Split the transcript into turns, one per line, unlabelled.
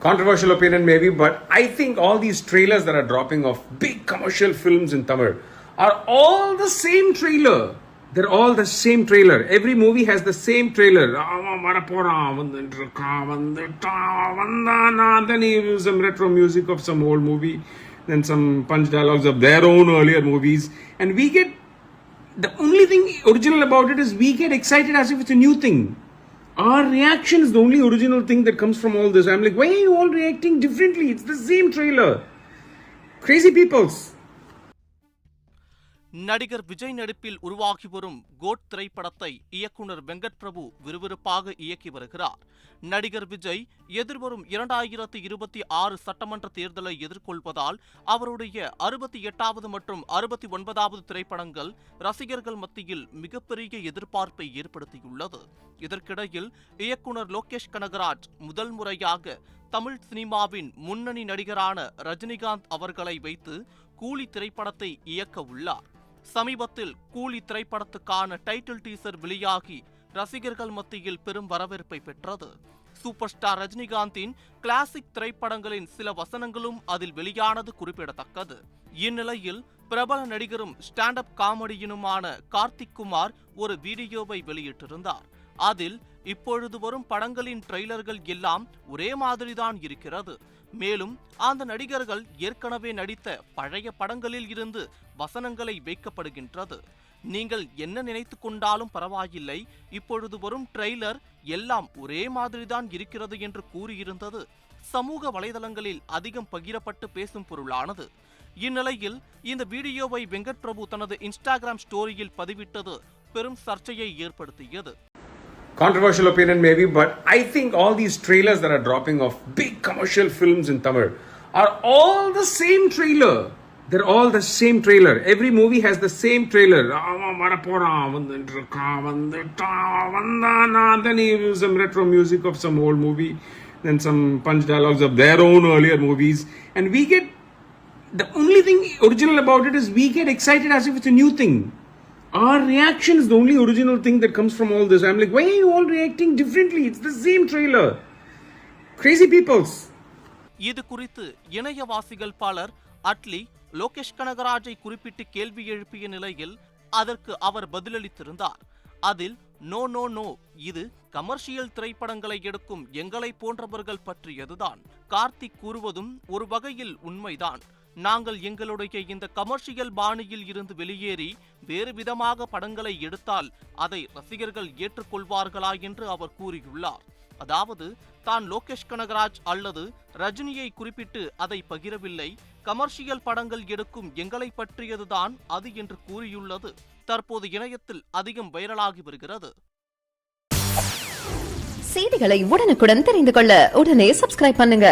Controversial opinion maybe, but I think all these trailers that are dropping of big commercial films in Tamil are all the same trailer. They're all the same trailer. Every movie has the same trailer. Then he uses some retro music of some old movie, then some punch dialogues of their own earlier movies. And we get, the only thing original about it is we get excited as if it's a new thing. Our reaction is the only original thing that comes from all this. I'm like, why are you all reacting differently? It's the same trailer. Crazy peoples.
நடிகர் விஜய் நடிப்பில் உருவாகி வரும் code திரைப்படத்தை இயக்குனர் வெங்கட் பிரபு விறுவிறுப்பாக இயக்கி வருகிறார். நடிகர் விஜய் எதிர்வரும் 2026 சட்டமன்ற தேர்தலை எதிர்கொள்வதால் அவருடைய 68வது மற்றும் 69வது திரைப்படங்கள் ரசிகர்கள் மத்தியில் மிகப்பெரிய எதிர்பார்ப்பை ஏற்படுத்தியுள்ளது. இதற்கிடையில் இயக்குனர் லோகேஷ் கனகராஜ் முதல் முறையாக தமிழ் சினிமாவின் முன்னணி நடிகரான ரஜினிகாந்த் அவர்களை வைத்து கூலி திரைப்படத்தை இயக்க உள்ளார். சமீபத்தில் கூலி திரைப்படத்துக்கான டைட்டில் டீசர் வெளியாகி ரசிகர்கள் மத்தியில் பெரும் வரவேற்பை பெற்றது. சூப்பர் ஸ்டார் ரஜினிகாந்தின் கிளாசிக் திரைப்படங்களின் சில வசனங்களும் அதில் வெளியானது குறிப்பிடத்தக்கது. இந்நிலையில் பிரபல நடிகரும் ஸ்டாண்ட் அப் காமெடியனுமான கார்த்திக் குமார் ஒரு வீடியோவை வெளியிட்டிருந்தார். அதில் இப்பொழுது வரும் படங்களின் ட்ரெய்லர்கள் எல்லாம் ஒரே மாதிரிதான் இருக்கிறது. மேலும் அந்த நடிகர்கள் ஏற்கனவே நடித்த பழைய படங்களில் இருந்து வசனங்களை வைக்கப்படுகின்றது. நீங்கள் என்ன நினைத்து கொண்டாலும் பரவாயில்லை, இப்பொழுது வரும் ட்ரெய்லர் எல்லாம் ஒரே மாதிரிதான் இருக்கிறது என்று கூறியிருந்தது சமூக வலைதளங்களில் அதிகம் பகிரப்பட்டு பேசும் பொருளானது. இந்நிலையில் இந்த வீடியோவை வெங்கட் பிரபு தனது இன்ஸ்டாகிராம் ஸ்டோரியில் பதிவிட்டது பெரும் சர்ச்சையை ஏற்படுத்தியது.
Controversial opinion maybe, but I think all these trailers that are dropping of big commercial films in Tamil are all the same trailer. They're all the same trailer. Every movie has the same trailer. Then he uses some retro music of some old movie, then some punch dialogues of their own earlier movies. And we get, the only thing original about it is we get excited as if it's a new thing. Our reaction is the only original thing that comes from all this. I'm like, why are you all reacting differently? It's the same trailer. Crazy peoples.
இது குறித்து இணையவாசிகள் பலர் அட்லி லோகேஷ் கனகராஜை குறிப்பிட்டு கேள்வி எழுப்பிய நிலையில் அதற்கு அவர் பதிலளித்திருந்தார். அதில் no no no, இது கமர்ஷியல் திரைப்படங்களை எடுக்கும் எங்களை போன்றவர்கள் பற்றியதுதான். கார்த்திக் கூறுவதும் ஒரு வகையில் உண்மைதான். நாங்கள் எங்களுடைய இந்த கமர்ஷியல் பாணியில் இருந்து வெளியேறி வேறு விதமாக படங்களை எடுத்தால் அதை ரசிகர்கள் ஏற்றுக்கொள்வார்களா என்று அவர் கூறியுள்ளார். அதாவது தான் லோகேஷ் கனகராஜ் அல்லது ரஜினியை குறிப்பிட்டு அதை பகிரவில்லை, கமர்ஷியல் படங்கள் எடுக்கும் எங்களை பற்றியதுதான் அது என்று கூறியுள்ளது தற்போது இணையத்தில் அதிகம் வைரலாகி வருகிறது.
செய்திகளை உடனுக்குடன் தெரிந்து கொள்ள உடனே சப்ஸ்கிரைப் பண்ணுங்க.